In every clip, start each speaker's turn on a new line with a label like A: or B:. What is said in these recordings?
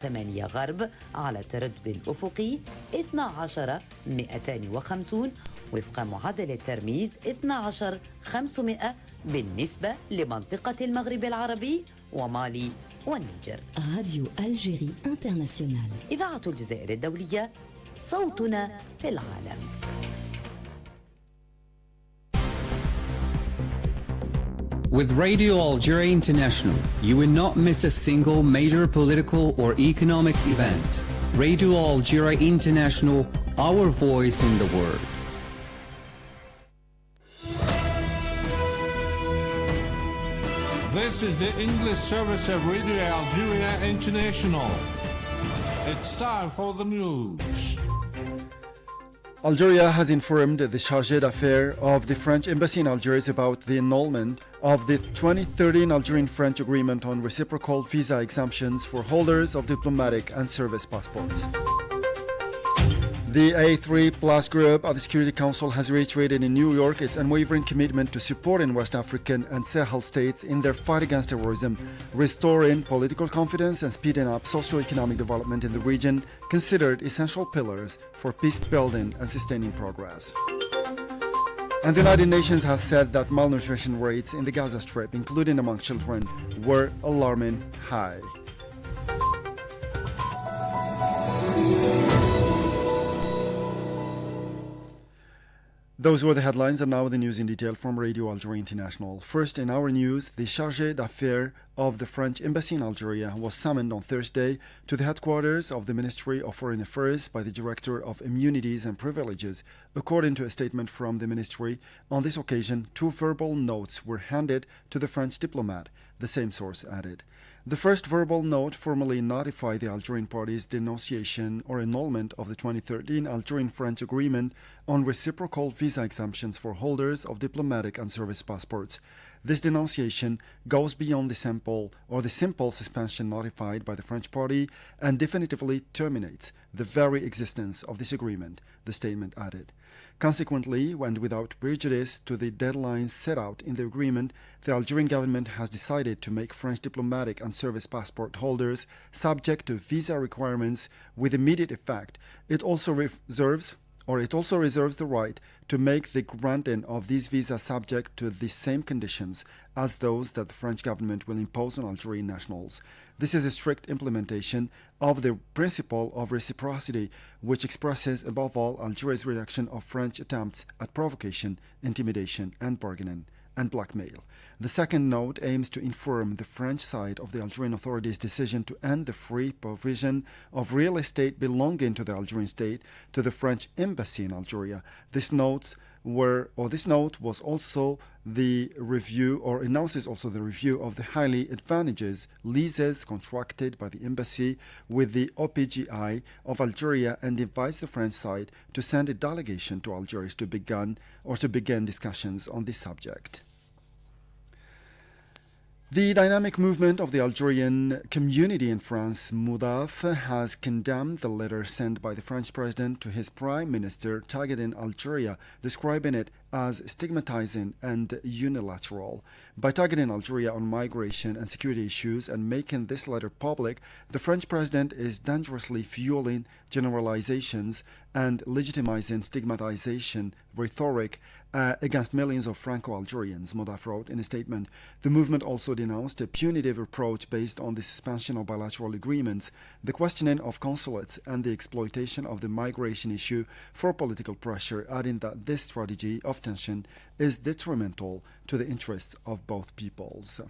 A: 8 غرب على التردد الأفقي 12250 وفق معدل الترميز 12500 بالنسبة لمنطقة المغرب العربي ومالي والنيجر.
B: راديو ألجيري انترناسيونال،
A: إذاعة الجزائر الدولية، صوتنا في العالم.
C: With Radio Algeria International, you will not miss a single major political or economic event. Radio Algeria International, our voice in the world.
D: This is the English service of Radio Algeria International. It's time for the news.
E: Algeria has informed the Chargé d'Affaires of the French Embassy in Algiers about the annulment of the 2013 Algerian-French agreement on reciprocal visa exemptions for holders of diplomatic and service passports. The A3+ group at the Security Council has reiterated in New York its unwavering commitment to supporting West African and Sahel states in their fight against terrorism, restoring political confidence and speeding up socio-economic development in the region, considered essential pillars for peace building and sustaining progress. And the United Nations has said that malnutrition rates in the Gaza Strip, including among children, were alarming high. Those were the headlines, and now the news in detail from Radio Algeria International. First, in our news, the Chargé d'Affaires of the French Embassy in Algeria was summoned on Thursday to the headquarters of the Ministry of Foreign Affairs by the Director of Immunities and Privileges. According to a statement from the ministry, on this occasion, 2 verbal notes were handed to the French diplomat, the same source added. The first verbal note formally notified the Algerian party's denunciation or annulment of the 2013 Algerian-French agreement on reciprocal visa exemptions for holders of diplomatic and service passports. This denunciation goes beyond the simple suspension notified by the French party and definitively terminates the very existence of this agreement, the statement added. Consequently, and without prejudice to the deadlines set out in the agreement, the Algerian government has decided to make French diplomatic and service passport holders subject to visa requirements with immediate effect. It also reserves the right to make the granting of these visas subject to the same conditions as those that the French government will impose on Algerian nationals. This is a strict implementation of the principle of reciprocity, which expresses above all Algeria's rejection of French attempts at provocation, intimidation and bargaining and blackmail. The second note aims to inform the French side of the Algerian authorities' decision to end the free provision of real estate belonging to the Algerian state to the French embassy in Algeria. This note was also the review, or announces also the review of the highly advantageous leases contracted by the embassy with the OPGI of Algeria, and invites the French side to send a delegation to Algiers to begin discussions on this subject. The dynamic movement of the Algerian community in France, MOUDAF, has condemned the letter sent by the French president to his prime minister targeting Algeria, describing it as stigmatizing and unilateral. By targeting Algeria on migration and security issues and making this letter public, the French president is dangerously fueling generalizations and legitimizing stigmatization rhetoric against millions of Franco-Algerians, MOUDAF wrote in a statement. The movement also denounced a punitive approach based on the suspension of bilateral agreements, the questioning of consulates, and the exploitation of the migration issue for political pressure, adding that this strategy of tension is detrimental to the interests of both peoples.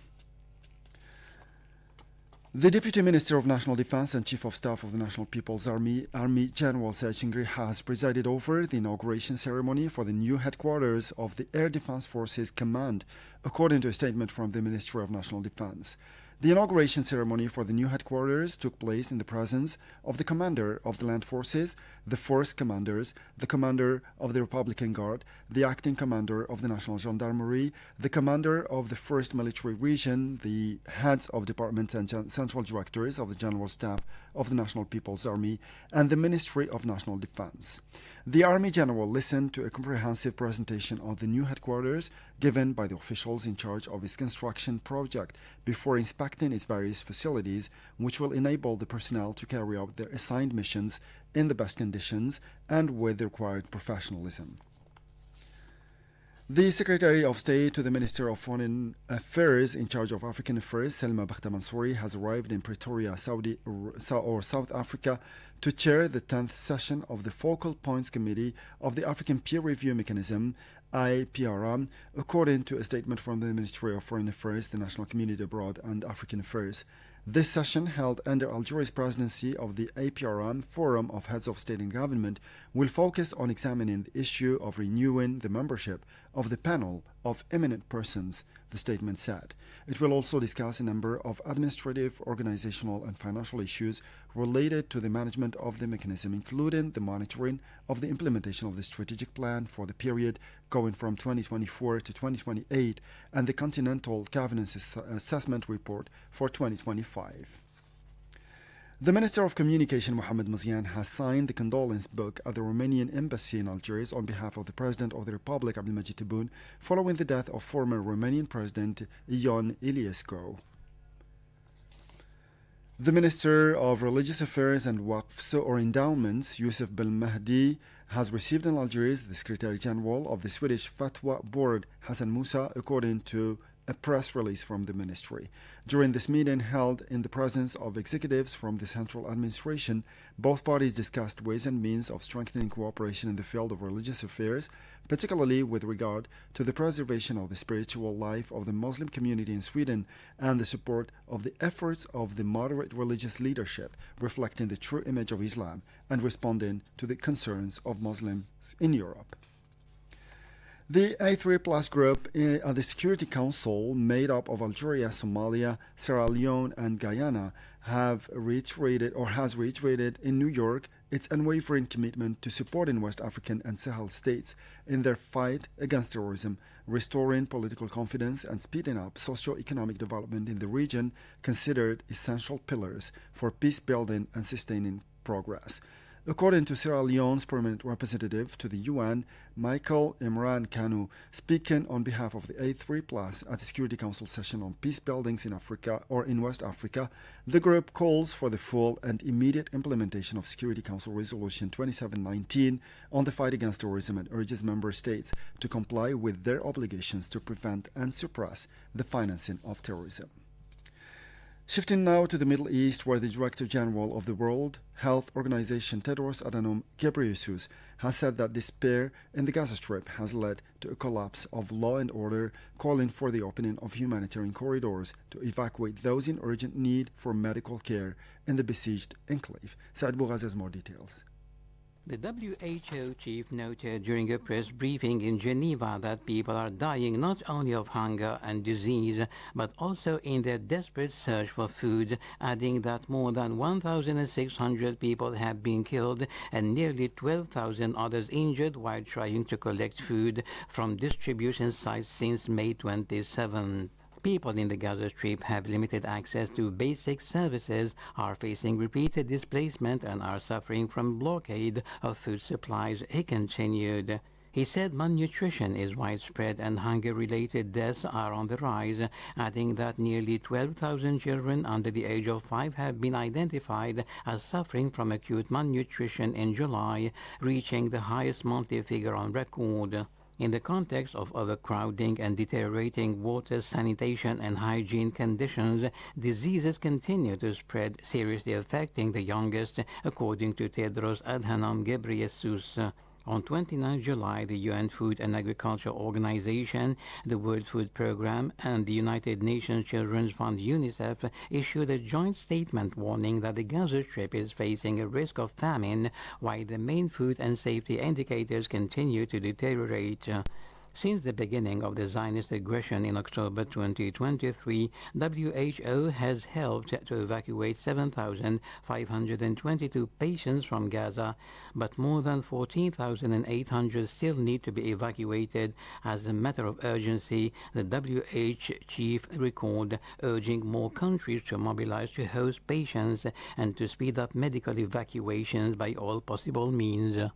E: The Deputy Minister of National Defense and Chief of Staff of the National People's Army General Saad Chingri has presided over the inauguration ceremony for the new headquarters of the Air Defense Forces Command, according to a statement from the Ministry of National Defense. The inauguration ceremony for the new headquarters took place in the presence of the commander of the land forces, the force commanders, the commander of the Republican Guard, the acting commander of the National Gendarmerie, the commander of the 1st Military Region, the heads of departments and central directors of the General Staff of the National People's Army, and the Ministry of National Defense. The Army General listened to a comprehensive presentation of the new headquarters given by the officials in charge of its construction project before inspecting conducting its various facilities, which will enable the personnel to carry out their assigned missions in the best conditions and with the required professionalism. The Secretary of State to the Minister of Foreign Affairs in charge of African Affairs, Selma Bakhtamansouri, has arrived in Pretoria, South Africa, to chair the 10th session of the Focal Points Committee of the African Peer Review Mechanism, IPRM, according to a statement from the Ministry of Foreign Affairs, the National Community Abroad and African Affairs. This session, held under Algeria's presidency of the APRM Forum of Heads of State and Government, will focus on examining the issue of renewing the membership of the panel of eminent persons, the statement said. It will also discuss a number of administrative, organizational, and financial issues related to the management of the mechanism, including the monitoring of the implementation of the strategic plan for the period going from 2024 to 2028 and the Continental Governance Assessment Report for 2025. The Minister of Communication, Mohamed Mazian, has signed the condolence book at the Romanian Embassy in Algiers on behalf of the President of the Republic, Abdelmajid Tebboune, following the death of former Romanian President Ion Iliescu. The Minister of Religious Affairs and Waqfs or Endowments, Youssef Belmahdi, has received in Algiers the Secretary General of the Swedish Fatwa Board, Hassan Musa, according to a press release from the ministry. During this meeting held in the presence of executives from the central administration, both parties discussed ways and means of strengthening cooperation in the field of religious affairs, particularly with regard to the preservation of the spiritual life of the Muslim community in Sweden and the support of the efforts of the moderate religious leadership, reflecting the true image of Islam and responding to the concerns of Muslims in Europe. The A3 Plus group at the Security Council, made up of Algeria, Somalia, Sierra Leone, and Guyana, has reiterated in New York its unwavering commitment to supporting West African and Sahel states in their fight against terrorism, restoring political confidence, and speeding up socio-economic development in the region, considered essential pillars for peace building and sustaining progress. According to Sierra Leone's permanent representative to the UN, Michael Imran Kanu, speaking on behalf of the A3 Plus at the Security Council session on peace buildings in Africa or in West Africa, the group calls for the full and immediate implementation of Security Council Resolution 2719 on the fight against terrorism and urges member states to comply with their obligations to prevent and suppress the financing of terrorism. Shifting now to the Middle East, where the Director General of the World Health Organization, Tedros Adhanom Ghebreyesus, has said that despair in the Gaza Strip has led to a collapse of law and order, calling for the opening of humanitarian corridors to evacuate those in urgent need for medical care in the besieged enclave. Saad Boughazi has more details.
F: The WHO chief noted during a press briefing in Geneva that people are dying not only of hunger and disease, but also in their desperate search for food, adding that more than 1,600 people have been killed and nearly 12,000 others injured while trying to collect food from distribution sites since May 27. People in the Gaza Strip have limited access to basic services, are facing repeated displacement, and are suffering from blockade of food supplies, he continued. He said malnutrition is widespread and hunger-related deaths are on the rise, adding that nearly 12,000 children under the age of 5 have been identified as suffering from acute malnutrition in July, reaching the highest monthly figure on record. In the context of overcrowding and deteriorating water, sanitation, and hygiene conditions, diseases continue to spread, seriously affecting the youngest, according to Tedros Adhanom Ghebreyesus. On 29 July, the UN Food and Agriculture Organization, the World Food Programme, and the United Nations Children's Fund UNICEF issued a joint statement warning that the Gaza Strip is facing a risk of famine, while the main food and safety indicators continue to deteriorate. Since the beginning of the Zionist aggression in October 2023, WHO has helped to evacuate 7,522 patients from Gaza, but more than 14,800 still need to be evacuated. As a matter of urgency, the WHO chief recalled, urging more countries to mobilize to host patients and to speed up medical evacuations by all possible means.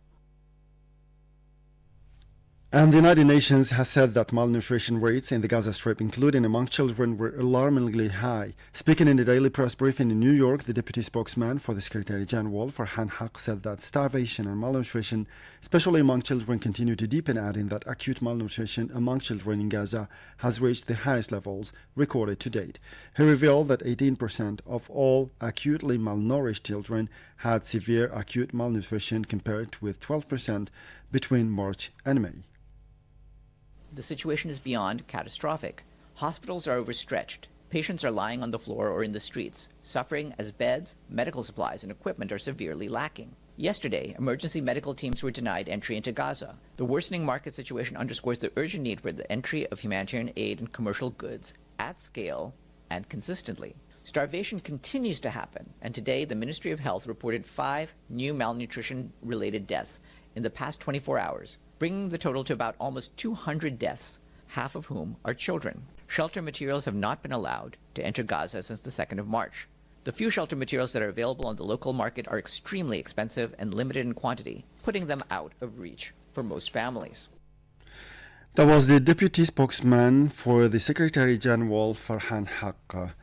E: And the United Nations has said that malnutrition rates in the Gaza Strip, including among children, were alarmingly high. Speaking in the daily press briefing in New York, the deputy spokesman for the Secretary General, Farhan Haq, said that starvation and malnutrition, especially among children, continue to deepen, adding that acute malnutrition among children in Gaza has reached the highest levels recorded to date. He revealed that 18% of all acutely malnourished children had severe acute malnutrition, compared with 12% between March and May.
G: The situation is beyond catastrophic. Hospitals are overstretched. Patients are lying on the floor or in the streets, suffering as beds, medical supplies, and equipment are severely lacking. Yesterday, emergency medical teams were denied entry into Gaza. The worsening market situation underscores the urgent need for the entry of humanitarian aid and commercial goods at scale and consistently. Starvation continues to happen, and today the Ministry of Health reported 5 new malnutrition-related deaths in the past 24 hours, bringing the total to about almost 200 deaths, half of whom are children. Shelter materials have not been allowed to enter Gaza since the 2nd of March. The few shelter materials that are available on the local market are extremely expensive and limited in quantity, putting them out of reach for most families.
E: That was the deputy spokesman for the Secretary General, Farhan Haq.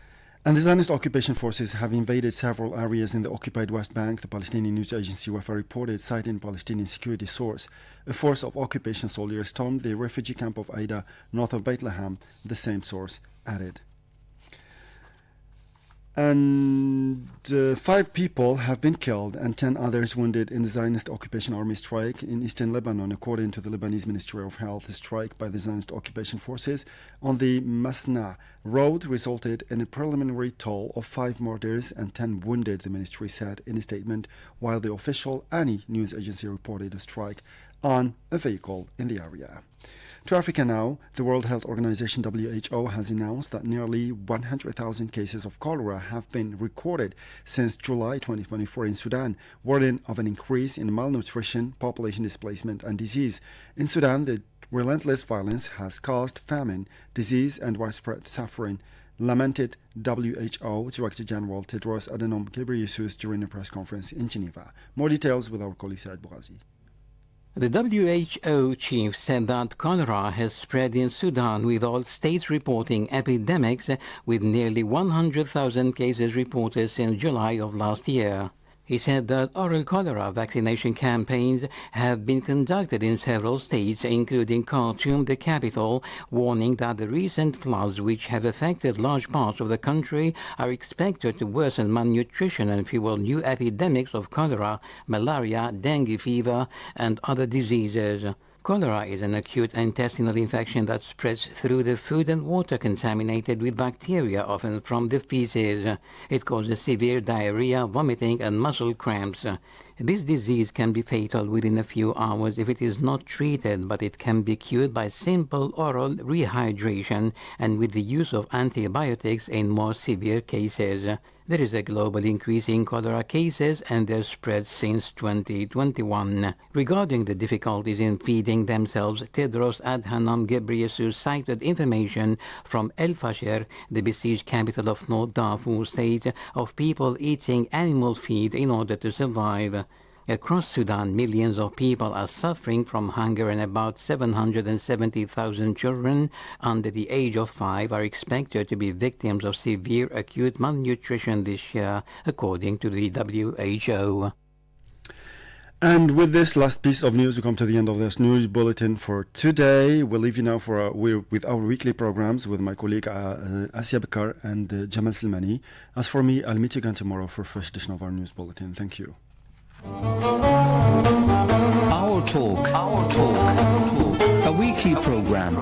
E: And the Zionist occupation forces have invaded several areas in the occupied West Bank, the Palestinian news agency Wafa reported, citing Palestinian security source. A force of occupation soldiers stormed the refugee camp of Aida, north of Bethlehem, the same source added. And 5 people have been killed and 10 others wounded in the Zionist occupation army strike in eastern Lebanon, according to the Lebanese Ministry of Health. The strike by the Zionist occupation forces on the Masna road resulted in a preliminary toll of 5 murders and 10 wounded, the ministry said in a statement, while the official Ani news agency reported a strike on a vehicle in the area. To Africa now, the World Health Organization WHO has announced that nearly 100,000 cases of cholera have been recorded since July 2024 in Sudan, warning of an increase in malnutrition, population displacement, and disease. In Sudan, the relentless violence has caused famine, disease, and widespread suffering, lamented WHO Director General Tedros Adhanom Ghebreyesus during a press conference in Geneva. More details with our colleague Saad Bougazi.
F: The WHO chief said that cholera has spread in Sudan, with all states reporting epidemics, with nearly 100,000 cases reported since July of last year. He said that oral cholera vaccination campaigns have been conducted in several states, including Khartoum, the capital, warning that the recent floods, which have affected large parts of the country, are expected to worsen malnutrition and fuel new epidemics of cholera, malaria, dengue fever, and other diseases. Cholera is an acute intestinal infection that spreads through the food and water contaminated with bacteria, often from the feces. It causes severe diarrhea, vomiting, and muscle cramps. This disease can be fatal within a few hours if it is not treated, but it can be cured by simple oral rehydration and with the use of antibiotics in more severe cases. There is a global increase in cholera cases and their spread since 2021. Regarding the difficulties in feeding themselves, Tedros Adhanom Ghebreyesus cited information from El Fasher, the besieged capital of North Darfur state, of people eating animal feed in order to survive. Across Sudan, millions of people are suffering from hunger, and about 770,000 children under the age of 5 are expected to be victims of severe acute malnutrition this year, according to the WHO.
E: And with this last piece of news, we come to the end of this news bulletin for today. We'll leave you now with our weekly programs with my colleague Asya Bakar and Jamal Silmani. As for me, I'll meet you again tomorrow for a fresh edition of our news bulletin. Thank you.
C: Our Talk, a weekly program